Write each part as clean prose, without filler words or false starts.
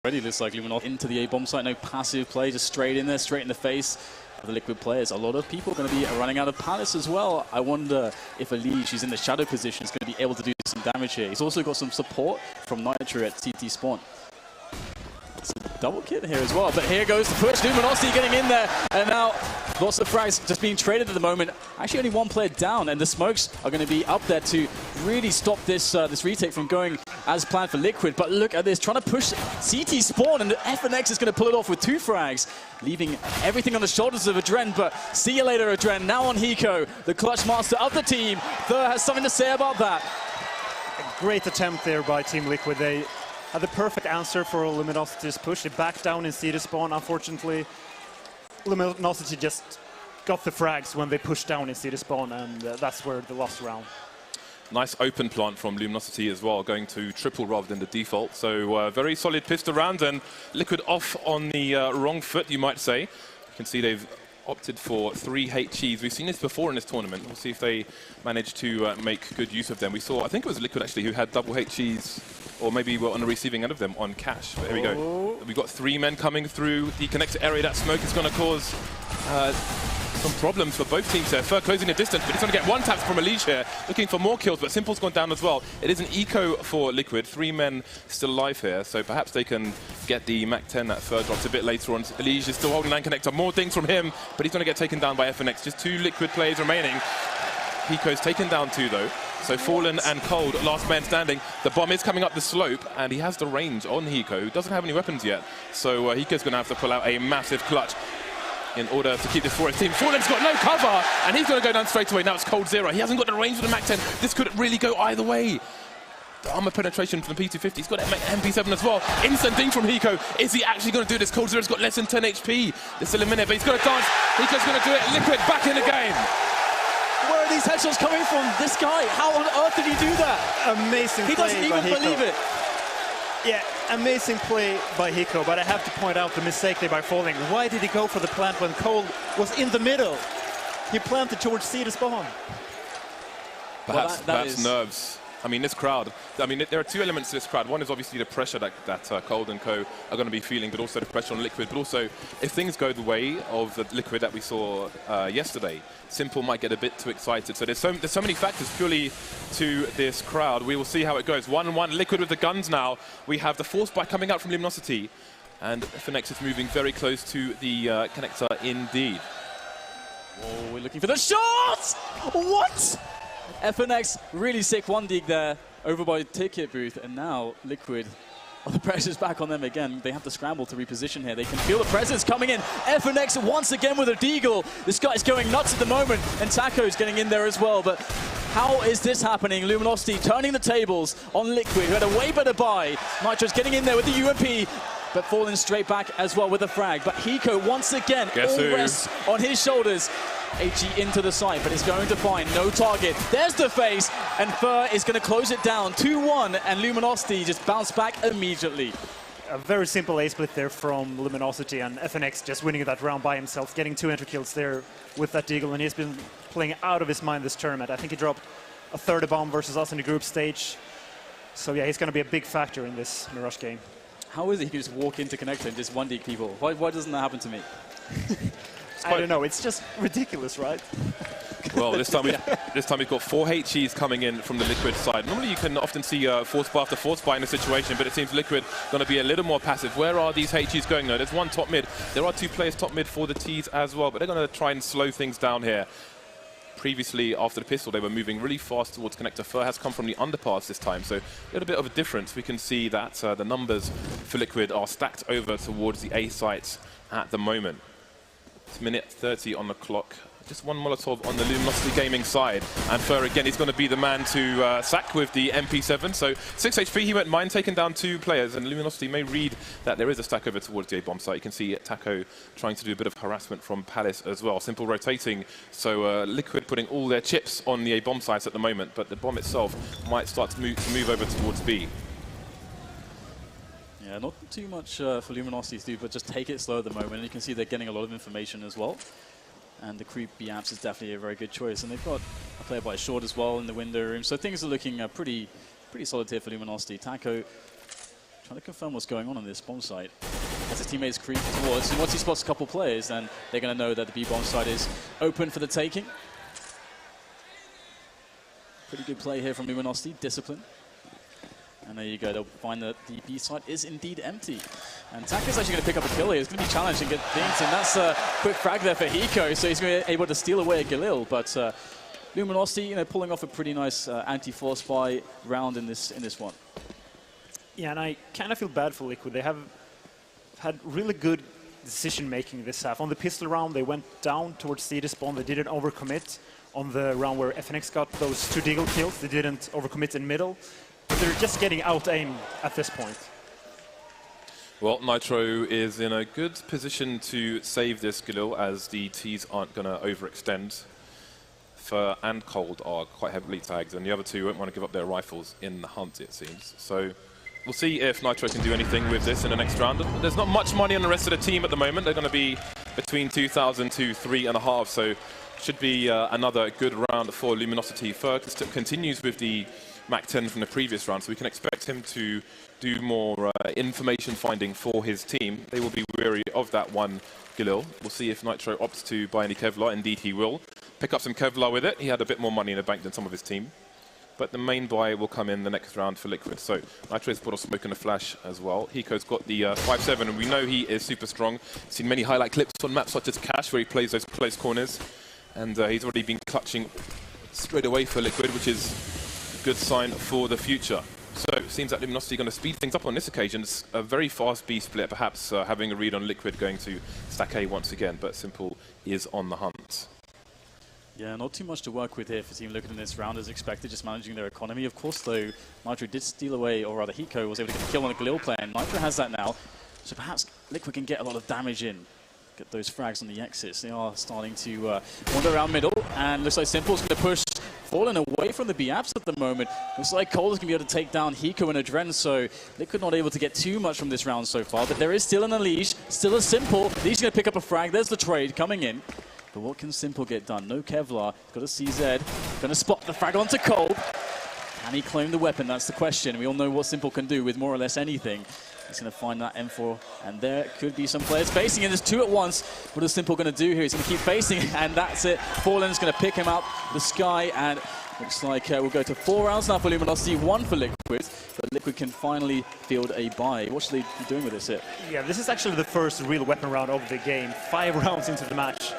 Already looks like Luminosity into the A bomb site, no passive play, just straight in there, straight in the face of the Liquid players. A lot of people are going to be running out of Palace as well. I wonder if Lige, who's in the shadow position, is going to be able to do some damage here. He's also got some support from Nitro at CT spawn. It's a double kit here as well, but here goes the push. Luminosity getting in there, and now lots of frags just being traded at the moment. Actually, only one player down, and the smokes are going to be up there to really stop this this retake from going as planned for Liquid. But look at this, trying to push CT spawn, and FNX is going to pull it off with 2 frags, leaving everything on the shoulders of Adren. But see you later, Adren. Now on Hiko, the clutch master of the team. Thur has something to say about that. A great attempt there by Team Liquid. They had the perfect answer for Luminosity's push. They backed down in CT spawn. Unfortunately, Luminosity just got the frags when they pushed down in CT spawn, and that's where they lost round. Nice open plant from Luminosity as well, going to triple rather than the default. So very solid pistol round, and Liquid off on the wrong foot, you might say. You can see they've opted for 3 HEs. We've seen this before in this tournament. We'll see if they manage to make good use of them. We saw, I think it was Liquid actually, who had double HEs, or maybe were on the receiving end of them on cash. But here we go. We've got 3 men coming through the connector area. That smoke is going to cause some problems for both teams here. Fur closing the distance, but he's going to get 1 tap from Lige here, looking for more kills, but Simple's gone down as well. It is an eco for Liquid. 3 men still alive here, so perhaps they can get the Mac-10 that Fur drops a bit later on. Lige is still holding 9 connector. More things from him, but he's going to get taken down by FNX. Just 2 Liquid players remaining. Hiko's taken down 2 though. So Fallen and Cold, last man standing. The bomb is coming up the slope, and he has the range on Hiko, who doesn't have any weapons yet. So Hiko's going to have to pull out a massive clutch in order to keep this for his team. Fallen's got no cover, and he's going to go down straight away. Now it's Cold 0. He hasn't got the range for the Mac-10. This could really go either way. The armor penetration from the P250. He's got MP7 as well. Instant ding from Hiko. Is he actually going to do this? Cold 0's got less than 10 HP. There's still a minute, but he's got to dance. Hiko's going to do it. Liquid back in the game. Where are these headshots coming from? This guy, how on earth did he do that? Amazing play. He doesn't even believe it. Yeah, amazing play by Hiko, but I have to point out the mistake there by Falling. Why did he go for the plant when Cole was in the middle? He planted towards C to spawn. Perhaps, that's nerves. I mean, this crowd, I mean, there are 2 elements to this crowd. One is obviously the pressure that Cold and Co are going to be feeling, but also the pressure on Liquid. But also, if things go the way of the Liquid that we saw yesterday, Simple might get a bit too excited. So there's so many factors purely to this crowd. We will see how it goes. 1-1, Liquid with the guns now. We have the force bite coming out from Luminosity, and FNX is moving very close to the connector indeed. Oh, we're looking for the shot! What? FNX really sick 1 dig there over by ticket booth, and now Liquid, the pressure's back on them again. They have to scramble to reposition here. They can feel the presence coming in. FNX once again with a deagle. This guy's going nuts at the moment, and Taco's getting in there as well. But how is this happening? Luminosity turning the tables on Liquid, who had a way better buy. Nitro's getting in there with the UMP, but falling straight back as well with the frag. But Hiko once again, all rests on his shoulders. HE into the site, but it's going to find no target. There's the face, and Fur is going to close it down 2-1, and Luminosity just bounce back immediately. A very simple A-split there from Luminosity, and FNX just winning that round by himself, getting 2 entry kills there with that deagle, and he's been playing out of his mind this tournament. I think he dropped a 3rd bomb versus us in the group stage. So yeah, he's going to be a big factor in this Mirage game. How is it he can just walk into connector and just 1-dig people? Why doesn't that happen to me? I don't know, it's just ridiculous, right? Well, this time we've got 4 HEs coming in from the Liquid side. Normally you can often see force buy after force buy in a situation, but it seems Liquid going to be a little more passive. Where are these HEs going though? There's 1 top mid. There are 2 players top mid for the Ts as well, but they're going to try and slow things down here. Previously, after the pistol, they were moving really fast towards connector. Fur has come from the underpass this time, so a little bit of a difference. We can see that the numbers for Liquid are stacked over towards the A sites at the moment. It's minute 30 on the clock. Just 1 Molotov on the Luminosity Gaming side. And Fur, again, he's going to be the man to sack with the MP7. So 6 HP, he won't mind taking down 2 players. And Luminosity may read that there is a stack over towards the A-bomb site. You can see Taco trying to do a bit of harassment from Palace as well. Simple rotating. So Liquid putting all their chips on the A-bomb sites at the moment. But the bomb itself might start to move over towards B. Yeah, not too much for Luminosity to do, but just take it slow at the moment. And you can see they're getting a lot of information as well. And the creepy apps is definitely a very good choice. And they've got a player by short as well in the window room. So things are looking pretty solid here for Luminosity. Taco trying to confirm what's going on this bomb site. As his teammates creep towards, and once he spots a couple players, then they're going to know that the B bomb site is open for the taking. Pretty good play here from Luminosity, discipline. And there you go, they'll find that the B site is indeed empty. And Taka's actually going to pick up a kill here. He's going to be challenged and get things, and that's a quick frag there for Hiko, so he's going to be able to steal away a Galil. But Luminosity, pulling off a pretty nice anti-force buy round in this one. Yeah, and I kind of feel bad for Liquid. They have had really good decision-making this half. On the pistol round, they went down towards the spawn. They didn't overcommit. On the round where FNX got those 2 deagle kills, they didn't overcommit in middle. But they're just getting out-aimed at this point. Well, Nitro is in a good position to save this Galil, as the Ts aren't going to overextend. Fur and Cold are quite heavily tagged, and the other two won't want to give up their rifles in the hunt, it seems. So we'll see if Nitro can do anything with this in the next round. There's not much money on the rest of the team at the moment. They're going to be between 2,000 to 3.5, so should be another good round for Luminosity. Fur continues with the Mac 10 from the previous round, so we can expect him to do more information finding for his team. They will be wary of that one Galil. We'll see if Nitro opts to buy any Kevlar. Indeed he will. Pick up some Kevlar with it. He had a bit more money in the bank than some of his team. But the main buy will come in the next round for Liquid. So Nitro's brought a smoke and a flash as well. Hiko's got the 5-7, and we know he is super strong. Seen many highlight clips on maps such as Cash, where he plays those close corners. And he's already been clutching straight away for Liquid, which is a good sign for the future. So it seems that Luminosity are going to speed things up on this occasion. It's a very fast B split, perhaps having a read on Liquid going to stack A once again, but Simple is on the hunt. Yeah, not too much to work with here for Team Liquid in this round as expected, just managing their economy. Of course, though, Nitro did steal away, or rather Hiko was able to get the kill on a Galil player, and Nitro has that now. So perhaps Liquid can get a lot of damage in. Get those frags on the exits. They are starting to wander around middle, and looks like Simple's going to push Fallen away from the B-apps at the moment. Looks like Cole is going to be able to take down Hiko and Adren, so Liquid not able to get too much from this round so far, but there is still an Unleash, still a Simple. He's going to pick up a frag. There's the trade coming in. But what can Simple get done? No Kevlar. Got a CZ. Going to spot the frag onto Cole. Can he claim the weapon? That's the question. We all know what Simple can do with more or less anything. He's going to find that M4, and there could be some players facing it. There's 2 at once. What is Simple going to do here? He's going to keep facing, and that's it. Fallen's going to pick him up the sky, and looks like we'll go to 4 rounds now for Luminosity, 1 for Liquid. But Liquid can finally field a buy. What should they be doing with this hit? Yeah, this is actually the first real weapon round of the game. 5 rounds into the match.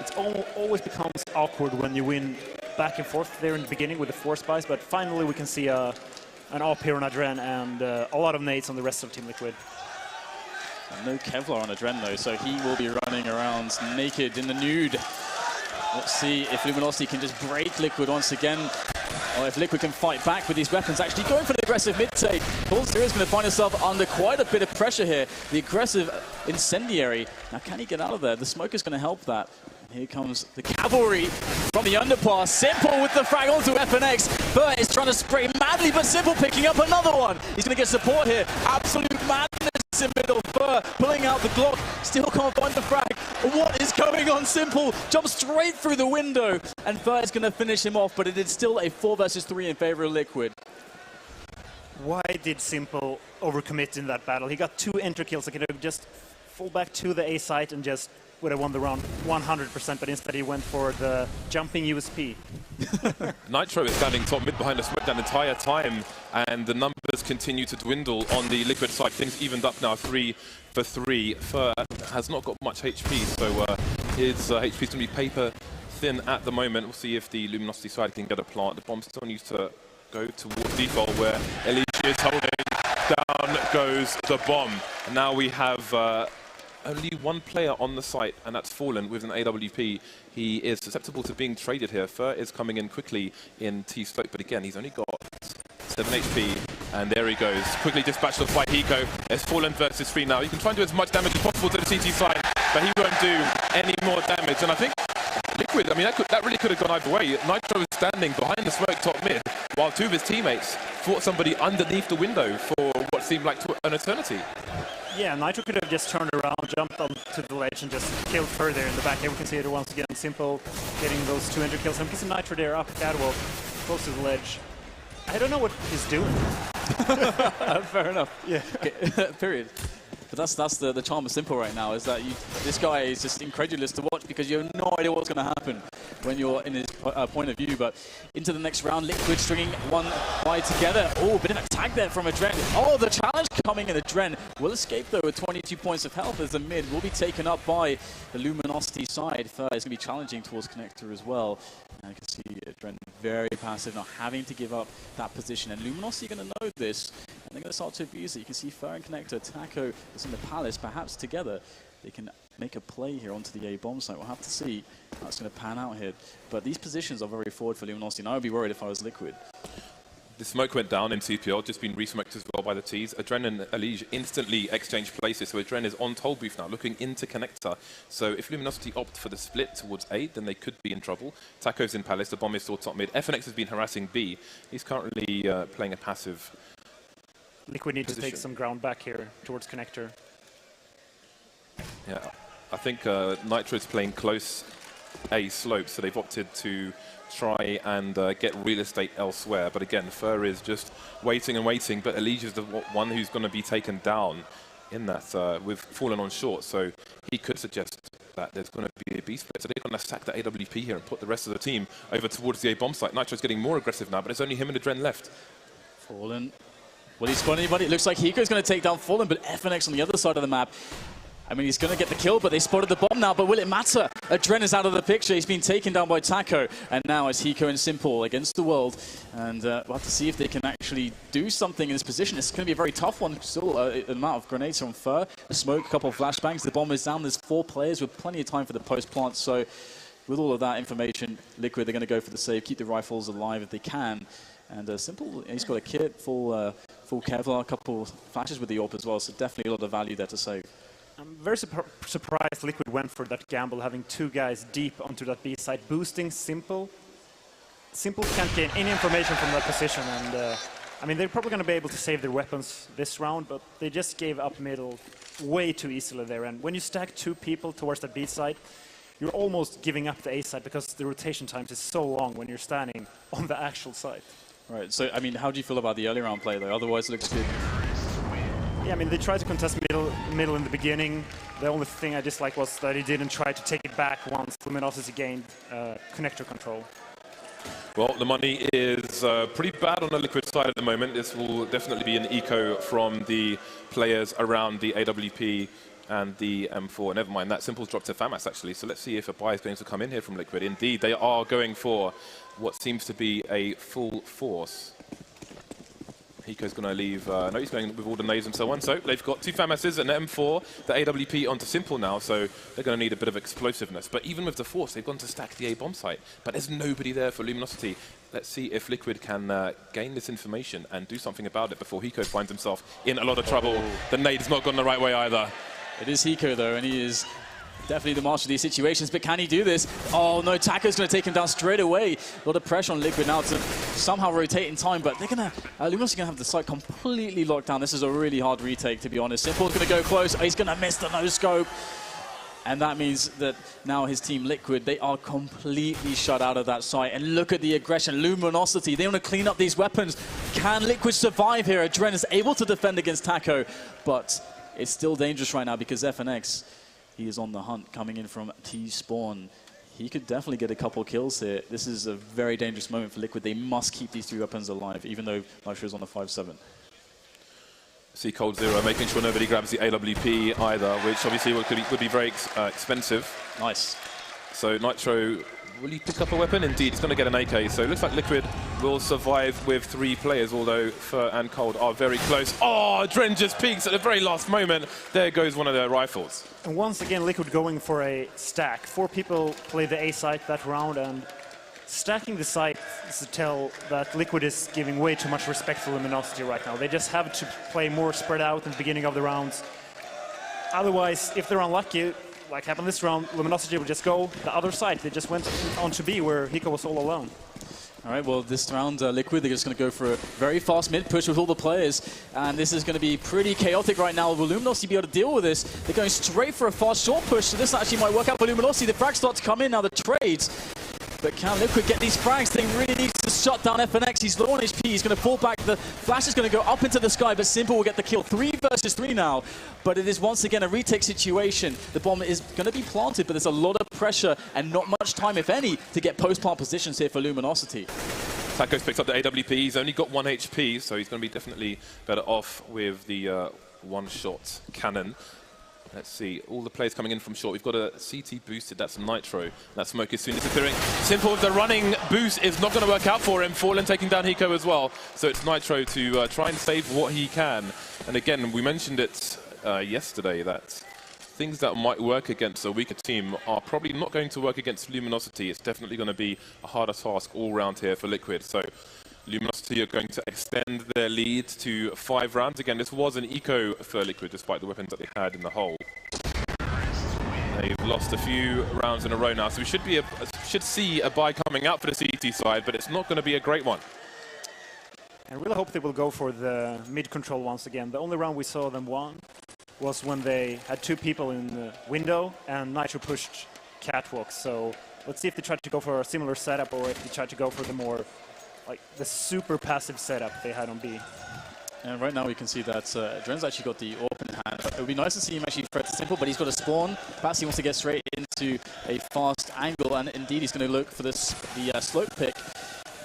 It always becomes awkward when you win back and forth there in the beginning with the force buys, but finally we can see an AWP here on Adren and a lot of nades on the rest of Team Liquid. And no Kevlar on Adren though, so he will be running around naked in the nude. Let's see if Luminosity can just break Liquid once again, or if Liquid can fight back with these weapons. Actually going for the aggressive mid-take. Coldzera is going to find himself under quite a bit of pressure here. The aggressive incendiary. Now can he get out of there? The smoke is going to help that. Here comes the cavalry from the underpass. Simple with the frag onto FNX. Fur is trying to spray madly, but Simple picking up another one. He's going to get support here. Absolute madness in middle. Fur pulling out the Glock. Still can't find the frag. What is going on? Simple jumps straight through the window. And Fur is going to finish him off, but it is still a 4 versus 3 in favor of Liquid. Why did Simple overcommit in that battle? He got 2 enter kills. He could have just fall back to the A site and just would have won the round 100%, but instead he went for the jumping USP. Nitro is standing top mid behind the smoke that entire time, and the numbers continue to dwindle on the Liquid side. Things evened up now 3 for 3. Fur has not got much HP, so his HP is going to be paper thin at the moment. We'll see if the Luminosity side can get a plant. The bomb still needs to go towards default where Elige is holding. Down goes the bomb. And now we have only 1 player on the site, and that's Fallen with an AWP. He is susceptible to being traded here. Fur is coming in quickly in T-Slope, but again, he's only got 7 HP, and there he goes. Quickly dispatched by Hiko. It's Fallen versus 3 now. You can try and do as much damage as possible to the CT side, but he won't do any more damage. And I think Liquid, I mean, that really could have gone either way. Nitro is standing behind the smoke top mid, while 2 of his teammates fought somebody underneath the window for what seemed like an eternity. Yeah, Nitro could have just turned around, jumped onto the ledge, and just killed further in the back. Here we can see it once again. Simple getting those 200 kills. And we can see Nitro there up catwalk, close to the ledge. I I don't know what he's doing. Fair enough. Yeah. Okay. Period. But that's the charm of Simple right now, is that this guy is just incredulous to watch because you have no idea what's going to happen when you're in his point of view. But into the next round, Liquid stringing one by together. Oh, bit of a tag there from Adren. Oh, the challenge coming in. Adren will escape though with 22 points of health as the mid will be taken up by the Luminosity side. Fur is going to be challenging towards Connector as well. And you can see Adren very passive, not having to give up that position. And Luminosity are going to know this, and they're going to start to abuse it. You can see Fur and Connector, Taco is in the Palace. Perhaps together they can make a play here onto the A bomb site. We'll have to see how it's going to pan out here. But these positions are very forward for Luminosity, and I would be worried if I was Liquid. The smoke went down in TPL, just been resmoked as well by the T's. Adren and Elige instantly exchange places, so Adren is on toll booth now, looking into Connector. So if Luminosity opt for the split towards A, then they could be in trouble. Taco's in Palace, the bomb is still top mid. FNX has been harassing B. He's currently playing a passive Liquid need position. to take some ground back here towards Connector. Yeah, I think Nitro's playing close A slope, so they've opted to try and get real estate elsewhere. But again, Fur is just waiting and waiting, but Elige is the one who's going to be taken down in that with fallen on short. So he could suggest that there's going to be a B split. So they're going to sack the AWP here and put the rest of the team over towards the A bomb site. Nitro's getting more aggressive now, but it's only him and Adren left. Fallen. Will he spawn anybody? It looks like Hiko's going to take down Fallen, but FNX on the other side of the map. I mean, he's going to get the kill, but they spotted the bomb now. But will it matter? Adren is out of the picture. He's been taken down by Taco. And now it's Hiko and Simple against the world. And we'll have to see if they can actually do something in this position. It's going to be a very tough one. Still, an amount of grenades from Fur. A smoke, a couple of flashbangs. The bomb is down. There's 4 players with plenty of time for the post-plant. So with all of that information, Liquid, they're going to go for the save, keep the rifles alive if they can. And Simple, he's got a kit, full Kevlar, a couple flashes with the AWP as well. So definitely a lot of value there to save. I'm very surprised Liquid went for that gamble, having 2 guys deep onto that B side, boosting Simple. Simple can't gain any information from that position, and I mean, they're probably going to be able to save their weapons this round, but they just gave up middle way too easily there. And when you stack 2 people towards that B side, you're almost giving up the A side because the rotation times is so long when you're standing on the actual site. Right, so I mean, how do you feel about the early round play though? Otherwise it looks good. Yeah, I mean, they tried to contest middle in the beginning. The only thing I disliked was that he didn't try to take it back once Luminosity gained Connector control. Well, the money is pretty bad on the Liquid side at the moment. This will definitely be an eco from the players around the AWP and the M4. Never mind, that Simple's dropped to FAMAS actually. So let's see if a buy is going to come in here from Liquid. Indeed, they are going for what seems to be a full force. Hiko's going to leave, no, he's going with all the nades and so on. So they've got 2 FAMASs and M4, the AWP onto Simple now, so they're going to need a bit of explosiveness. But even with the force, they've gone to stack the A bomb site. But there's nobody there for Luminosity. Let's see if Liquid can gain this information and do something about it before Hiko finds himself in a lot of trouble. The nade's not gone the right way either. It is Hiko though, and he is definitely the master of these situations, but can he do this? Oh no, Taco's going to take him down straight away. A lot of pressure on Liquid now to somehow rotate in time, but they're going to, Luminosity going to have the site completely locked down. This is a really hard retake, to be honest. Simple's going to go close. Oh, he's going to miss the no-scope. And that means that now his team Liquid, they are completely shut out of that site. And look at the aggression, Luminosity, they want to clean up these weapons. Can Liquid survive here? Adren is able to defend against Taco, but it's still dangerous right now because FNX, he is on the hunt coming in from T-Spawn. He could definitely get a couple kills here. This is a very dangerous moment for Liquid. They must keep these 3 weapons alive, even though Nitro is on the 5-7. See Cold Zero making sure nobody grabs the AWP either, which obviously would be very expensive. Nice. So Nitro, will he pick up a weapon? Indeed, he's going to get an AK. So it looks like Liquid will survive with 3 players, although Fur and Cold are very close. Oh, Dren just peeks at the very last moment. There goes one of their rifles. And once again, Liquid going for a stack. 4 people play the A site that round, and stacking the site is to tell that Liquid is giving way too much respect for Luminosity right now. They just have to play more spread out in the beginning of the rounds. Otherwise, if they're unlucky, like happened this round, Luminosity will just go the other side. They just went on to B where Hiko was all alone. All right, well, this round, Liquid, they're just going to go for a very fast mid-push with all the players. And this is going to be pretty chaotic right now. Will Luminosity be able to deal with this? They're going straight for a fast short push, so this actually might work out for Luminosity. The frags start to come in now, the trades. But can Liquid get these frags? They really need to shut down FNX. He's low on HP. He's going to fall back. The flash is going to go up into the sky, but Simple will get the kill. 3 versus 3 now. But it is once again a retake situation. The bomb is going to be planted, but there's a lot of pressure and not much time, if any, to get post-plant positions here for Luminosity. Taco's picked up the AWP. He's only got 1 HP, so he's going to be definitely better off with the one-shot cannon. Let's see, all the players coming in from short. We've got a CT boosted, that's Nitro. That smoke is soon disappearing. Simple with the running boost is not going to work out for him. Fallen taking down Hiko as well. So it's Nitro to try and save what he can. And again, we mentioned it yesterday that things that might work against a weaker team are probably not going to work against Luminosity. It's definitely going to be a harder task all round here for Liquid. So Luminosity are going to extend their lead to 5 rounds. Again, this was an eco for Liquid, despite the weapons that they had in the hole. They've lost a few rounds in a row now, so we should see a buy coming out for the CT side, but it's not going to be a great one. I really hope they will go for the mid control once again. The only round we saw them won was when they had 2 people in the window and Nitro pushed catwalk. So let's see if they try to go for a similar setup or if they try to go for the more, like, the super passive setup they had on B. And right now we can see that Dren's actually got the AWP in hand. It would be nice to see him actually threat to Simple, but he's got a spawn. Perhaps he wants to get straight into a fast angle, and indeed he's going to look for the slope pick.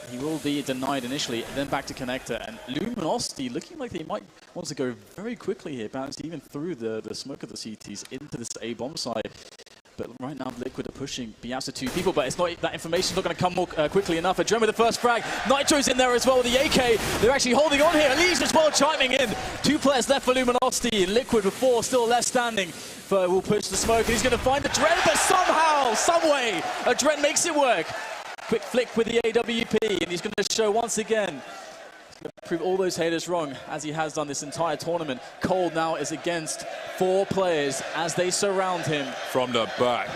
He will be denied initially, and then back to connector. And Luminosity looking like they might want to go very quickly here, bounce even through the smoke of the CTs into this A bomb side. But right now, Liquid are pushing Bias to 2 people, but it's not, that information's not going to come more quickly enough. Adren with the first frag. Nitro's in there as well with the AK. They're actually holding on here. Elise as well chiming in. 2 players left for Luminosity. Liquid with 4 still left standing. But will push the smoke. He's going to find the Adren, but somehow, some way, Adren makes it work. Quick flick with the AWP, and he's going to show once again. Prove all those haters wrong, as he has done this entire tournament. Cold now is against 4 players as they surround him. From the back.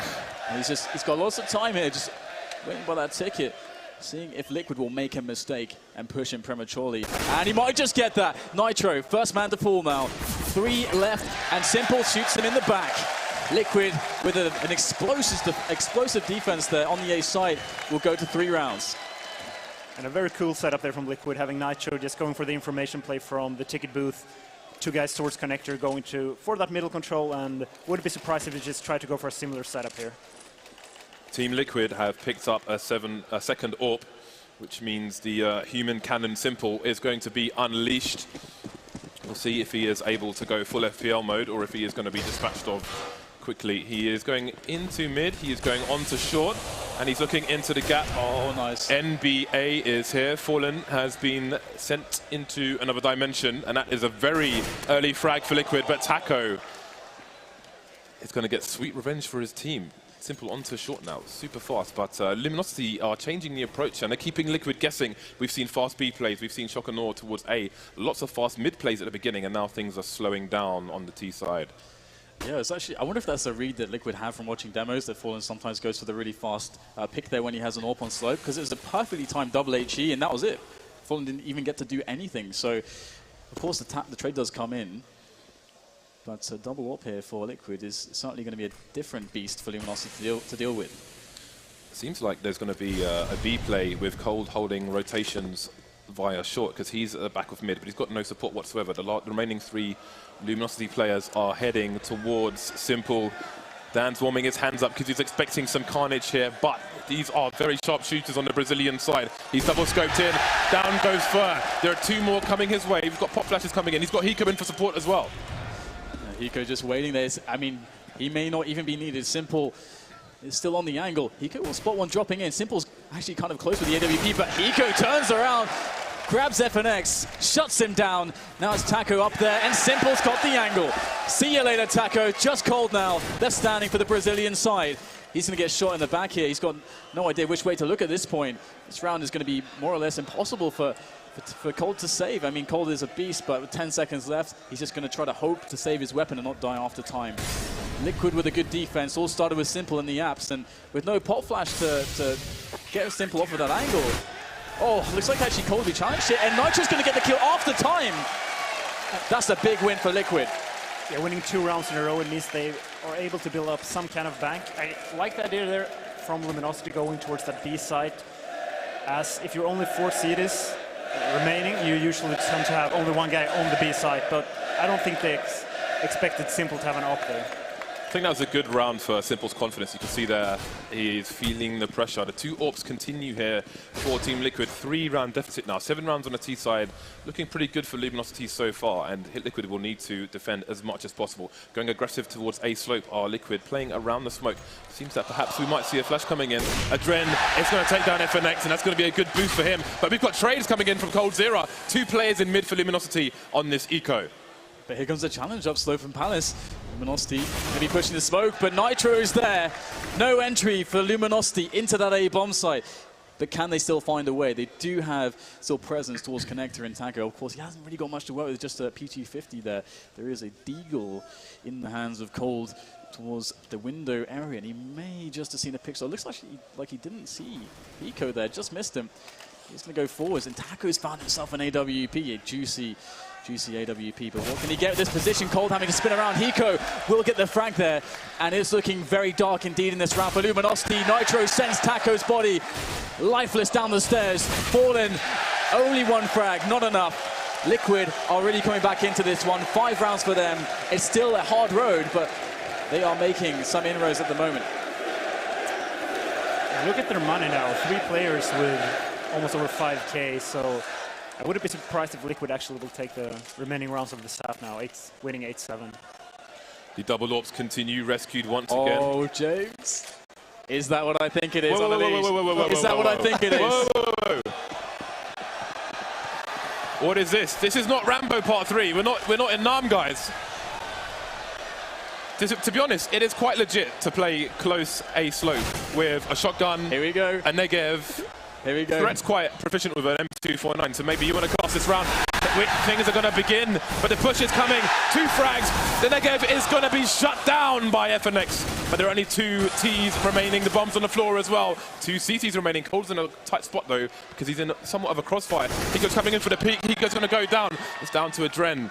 And he's got lots of time here, just waiting by that ticket, seeing if Liquid will make a mistake and push him prematurely. And he might just get that. Nitro, first man to fall now. 3 left, and Simple shoots him in the back. Liquid with an explosive defense there on the A side will go to 3 rounds. And a very cool setup there from Liquid, having Nitro just going for the information play from the ticket booth. 2 guys towards connector going for that middle control, and wouldn't be surprised if they just try to go for a similar setup here. Team Liquid have picked up a second AWP, which means the human cannon Simple is going to be unleashed. We'll see if he is able to go full FPL mode or if he is going to be dispatched off quickly. He is going into mid, he is going on to short, and he's looking into the gap. Oh, nice. NBA is here. Fallen has been sent into another dimension, and that is a very early frag for Liquid, but Taco is going to get sweet revenge for his team. Simple onto short now, super fast, but Luminosity are changing the approach and they're keeping Liquid guessing. We've seen fast B plays, we've seen Shock and Awe towards A, lots of fast mid plays at the beginning, and now things are slowing down on the T side. Yeah, it's actually, I wonder if that's a read that Liquid have from watching demos, that Fallen sometimes goes for the really fast pick there when he has an AWP on slope, because it was a perfectly timed double HE, and that was it. Fallen didn't even get to do anything, so of course the trade does come in, but a double AWP here for Liquid is certainly going to be a different beast for Luminosity to deal with. Seems like there's going to be a B play with Cold holding rotations via short, because he's at the back of mid, but he's got no support whatsoever. The remaining 3 Luminosity players are heading towards Simple. Dan's warming his hands up because he's expecting some carnage here, but these are very sharp shooters on the Brazilian side. He's double scoped in, down goes Fur. There are 2 more coming his way. We've got pop flashes coming in. He's got Hiko in for support as well. Hiko just waiting there. I mean, he may not even be needed. Simple is still on the angle. Hiko will spot one dropping in. Simple's actually kind of close with the AWP, but Hiko turns around, grabs FNX, shuts him down. Now it's Taco up there, and Simple's got the angle. See you later, Taco. Just Cold now. They're standing for the Brazilian side. He's going to get shot in the back here. He's got no idea which way to look at this point. This round is going to be more or less impossible for Cold to save. I mean, Cold is a beast, but with 10 seconds left, he's just going to try to hope to save his weapon and not die after time. Liquid with a good defense. All started with Simple in the apps, and with no pop flash to get Simple off of that angle. Oh, looks like actually Cold will be challenged here, and Nitro's going to get the kill after time. That's a big win for Liquid. Yeah, winning 2 rounds in a row, at least they are able to build up some kind of bank. I like the idea there from Luminosity going towards that B site, as if you're only 4 CDs remaining, you usually tend to have only one guy on the B site, but I don't think they expected Simple to have an op there. I think that was a good round for Simple's confidence. You can see there he's feeling the pressure. The 2 AWPs continue here for Team Liquid. 3-round deficit now. 7 rounds on the T side. Looking pretty good for Luminosity so far, and Liquid will need to defend as much as possible. Going aggressive towards A slope are Liquid, playing around the smoke. Seems that perhaps we might see a flash coming in. Adren is going to take down FNX, and that's going to be a good boost for him. But we've got trades coming in from coldzera. 2 players in mid for Luminosity on this eco. But here comes the challenge up slope from Palace. Luminosity going to be pushing the smoke, but Nitro is there. No entry for Luminosity into that A bomb site. But can they still find a way? They do have still presence towards Connector and Taco. Of course, he hasn't really got much to work with, just a PT-50 there. There is a deagle in the hands of Cold towards the window area, and he may just have seen a pixel. It looks like he didn't see Pico there, just missed him. He's going to go forwards, and Taco's found himself an AWP, a juicy AWP, but what can he get with this position? Cold having to spin around. Hiko will get the frag there, and it's looking very dark indeed in this round for Luminosity. Nitro sends Taco's body lifeless down the stairs. Fallen, only 1 frag, not enough. Liquid are really coming back into this one. 5 rounds for them. It's still a hard road, but they are making some inroads at the moment. Look at their money now. 3 players with almost over 5K, so I wouldn't be surprised if Liquid actually will take the remaining rounds of this half now, winning 8-7. The double AWPs continue, rescued once again. Oh, James. Is that what I think it is on the leash? Is that what I think it is? What is this? This is not Rambo Part 3. We're not in Nam, guys. To be honest, it is quite legit to play close A slope with a shotgun. Here we go. A Negev. Here we go. Threat's quite proficient with an M249, so maybe you want to cast this round. Things are going to begin, but the push is coming. 2 frags. The Negev is going to be shut down by FNX, but there are only 2 Ts remaining. The bomb's on the floor as well. 2 CTs remaining. Cold's in a tight spot though, because he's in somewhat of a crossfire. Hiko's coming in for the peak. Hiko's going to go down. It's down to Adren,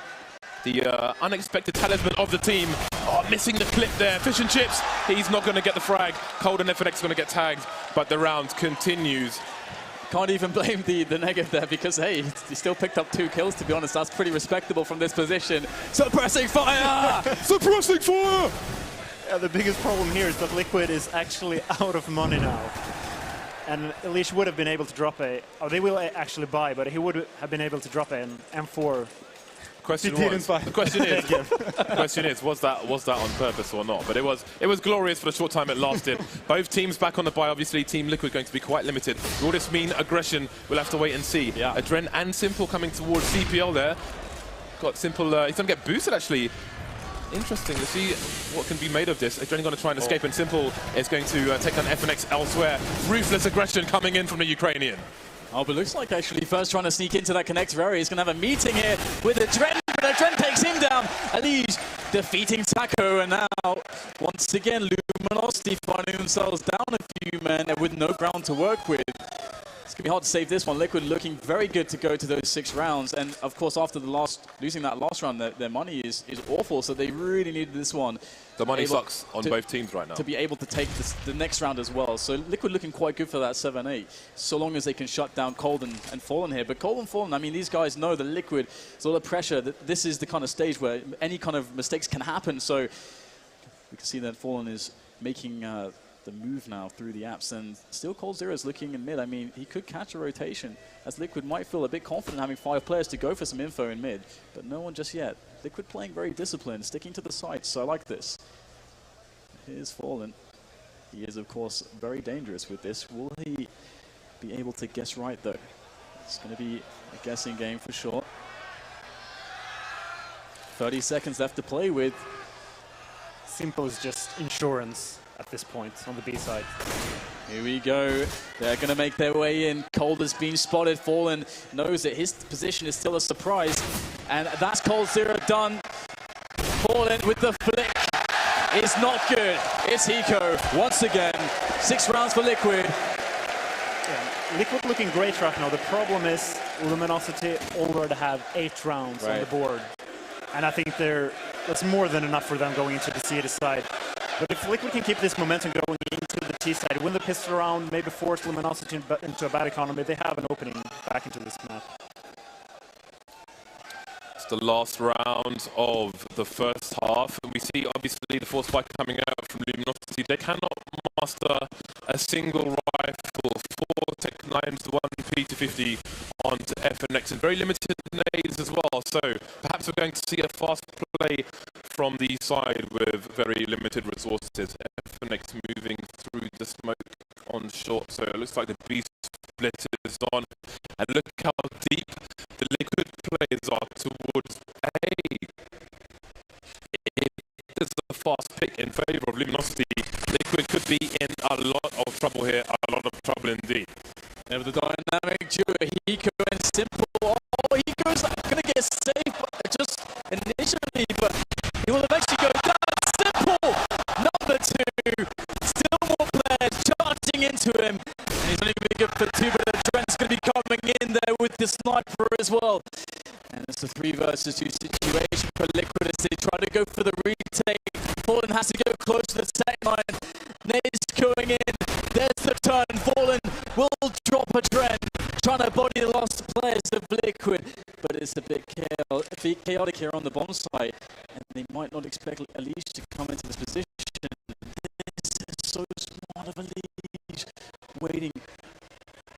the unexpected talisman of the team. Oh, missing the clip there. Fish and chips. He's not going to get the frag. Cold and FNX are going to get tagged, but the round continues. Can't even blame the Negev there, because, hey, he still picked up 2 kills, to be honest. That's pretty respectable from this position. Suppressing fire! Suppressing fire! Yeah, the biggest problem here is that Liquid is actually out of money now. And Elish would have been able to drop they will actually buy, but he would have been able to drop an M4. The question is, was that on purpose or not? But it was glorious for the short time it lasted. Both teams back on the buy. Obviously, Team Liquid going to be quite limited. Will this mean aggression? We'll have to wait and see. Yeah. Adren and Simple coming towards CPL there. Got Simple. He's going to get boosted actually. Interesting to see what can be made of this. Adren going to try and escape, and Simple is going to take on FNX elsewhere. Ruthless aggression coming in from the Ukrainian. Oh, but looks like actually first trying to sneak into that connector area. He's going to have a meeting here with Adren, but Adren takes him down. Elige defeating Taco, and now, once again, Luminosity finding themselves down a few men with no ground to work with. It's going to be hard to save this one. Liquid looking very good to go to those 6 rounds. And, of course, after losing that last round, their money is awful. So they really needed this one. The money sucks on both teams right now. To be able to take the next round as well. So Liquid looking quite good for that 7-8, so long as they can shut down Cold and Fallen here. But Cold and Fallen, I mean, these guys know that Liquid, there's a lot of pressure. That this is the kind of stage where any kind of mistakes can happen. So we can see that Fallen is making the move now through the apps, and still coldzera is looking in mid. I mean, he could catch a rotation, as Liquid might feel a bit confident having 5 players to go for some info in mid, but no one just yet. Liquid playing very disciplined, sticking to the sites, so I like this. Here's Fallen. He is, of course, very dangerous with this. Will he be able to guess right, though? It's going to be a guessing game for sure. 30 seconds left to play with. Simple is just insurance at this point on the B side. Here we go. They're going to make their way in. Cold has been spotted. Fallen knows that his position is still a surprise. And that's coldzera done. Fallen with the flick is not good. It's Hiko once again. 6 rounds for Liquid. Yeah, Liquid looking great right now. The problem is Luminosity already have 8 rounds on the board. And I think that's more than enough for them going into the CD side. But if Liquid can keep this momentum going into the T side, win the pistol round, maybe force Luminosity into a bad economy. They have an opening back into this map. It's the last round of the first half, and we see obviously the force spike coming out from Luminosity. They cannot master a single rifle. 4 Tech 9s, 1 P250 onto FNX, and very limited nades as well. So perhaps we're going to see a fast play from the side with very limited resources. FNX moving through the smoke on short, so it looks like the B split is on. And look how deep the Liquid players are towards A. If there's a fast pick in favour of Luminosity, Liquid could be in a lot of trouble here, a lot of trouble indeed. And with the dynamic duo, Hiko and Simple. Oh, Hiko's going to get safe just initially, but he will eventually go down. Simple, number 2. Still more players charging into him. And he's only going to be good for 2, but the Trent's going to be coming in there with the sniper as well. And it's a 3 versus 2 situation for Liquid as they try to go for the retake. Fallen has to go close to the Tech 9. Nades going in. There's the turn. Fallen will drop a Trent, trying to body the last players of Liquid. But it's a bit chaotic here on the bomb site. And they might not expect Elish to come into this position. This is so smart of Elish. Waiting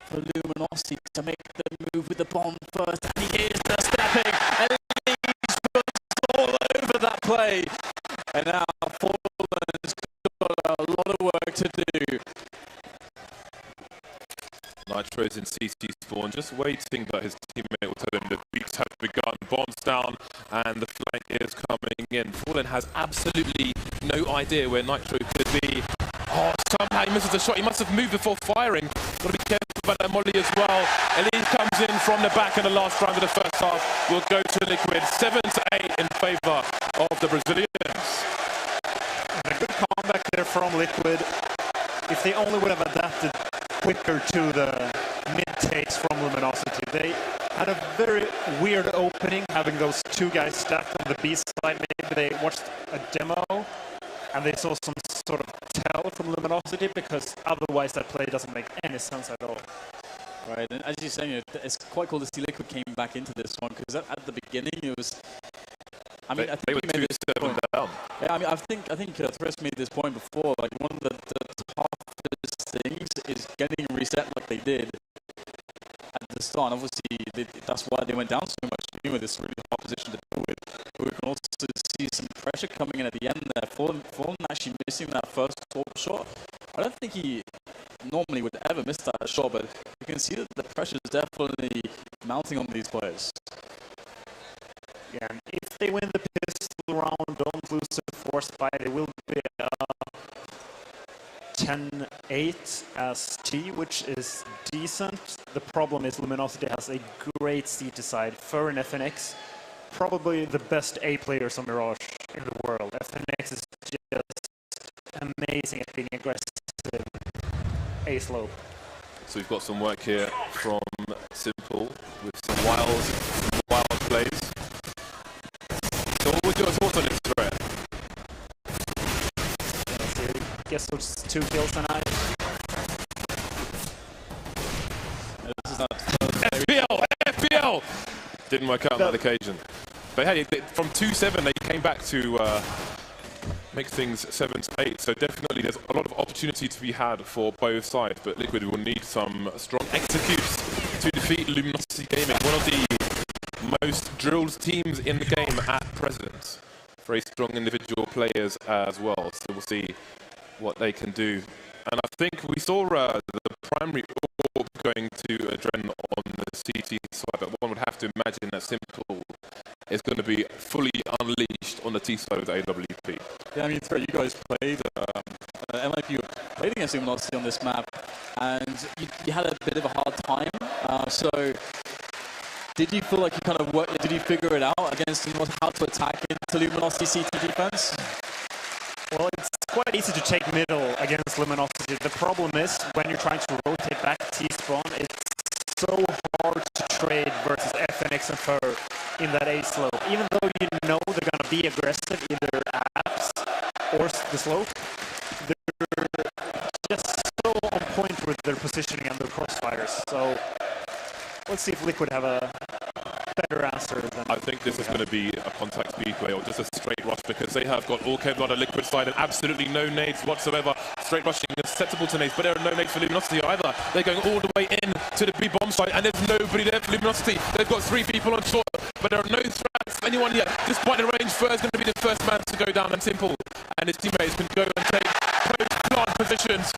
for Luminosity to make the move with the bomb first. And he is the stepping. Elish goes all over that play. And now Fallen's got a lot of work to do. Nitro's in CT spawn, just waiting, but his teammate will tell him the beats have begun. Bombs down, and the flank is coming in. Fallen has absolutely no idea where Nitro could be. Oh, somehow he misses the shot. He must have moved before firing. Got to be careful about that molly as well. Elise comes in from the back in the last round of the first half. Will go to Liquid. 7-8 in favour of the Brazilians. And a good comeback there from Liquid. If they only would have adapted quicker to the mid-takes from Luminosity. They had a very weird opening, having those 2 guys stacked on the B side. Maybe they watched a demo and they saw some sort of tell from Luminosity, because otherwise that play doesn't make any sense at all. Right, and as you're saying, it's quite cool to see Liquid came back into this one, because at the beginning it was... I mean, I think they were we made this 2-7 point. down. Yeah, I mean, I think Thresh made this point before. Like, one of the toughest things is getting reset like they did at the start. And obviously, that's why they went down so much. You know, this really hard position to deal with. But we can also see some pressure coming in at the end there. Fallen actually missing that first top shot. I don't think he normally would ever miss that shot, but you can see that the pressure is definitely mounting on these players. Yeah, and if they win the pistol round, don't lose the force fight, it will be 10-8 as T, which is decent. The problem is Luminosity has a great CT side. Fur and FNX, probably the best A players on Mirage in the world. FNX is just amazing at being aggressive A slope. So we've got some work here from Simple with some wild plays. So what was your thoughts on this threat? Guess it's 2 kills tonight. This is not FPL! Didn't work out on that occasion. But hey, from 2-7 they came back to make things 7-8. So definitely there's a lot of opportunity to be had for both sides. But Liquid will need some strong executes to defeat Luminosity Gaming, one of the most drilled teams in the game at present. Very strong individual players as well. So we'll see what they can do. And I think we saw the primary orb going to Adren on the CT side, but one would have to imagine that Simple is going to be fully unleashed on the T side of the AWP. Yeah, I mean, you guys played, MIP played against Luminosity on this map, and you had a bit of a hard time. So did you feel like you kind of worked, did you figure it out against Luminosity, how to attack into Luminosity CT defense? Well, it's quite easy to take middle against Luminosity. The problem is, when you're trying to rotate back T-spawn, it's so hard to trade versus FNX and Fur in that A slope. Even though you know they're going to be aggressive, either apps or the slope, they're just with their positioning and their crossfires. So let's see if Liquid have a better answer than I think this is going to be a contact speed play or just a straight rush because they have got all Kevlar on the Liquid side and absolutely no nades whatsoever. Straight rushing acceptable to nades, but there are no nades for Luminosity either. They're going all the way in to the B bomb site and there's nobody there for Luminosity. They've got 3 people on short, but there are no threats for anyone yet. Despite the range, Fur is going to be the first man to go down and simple. And his teammates can go and take post-plant positions.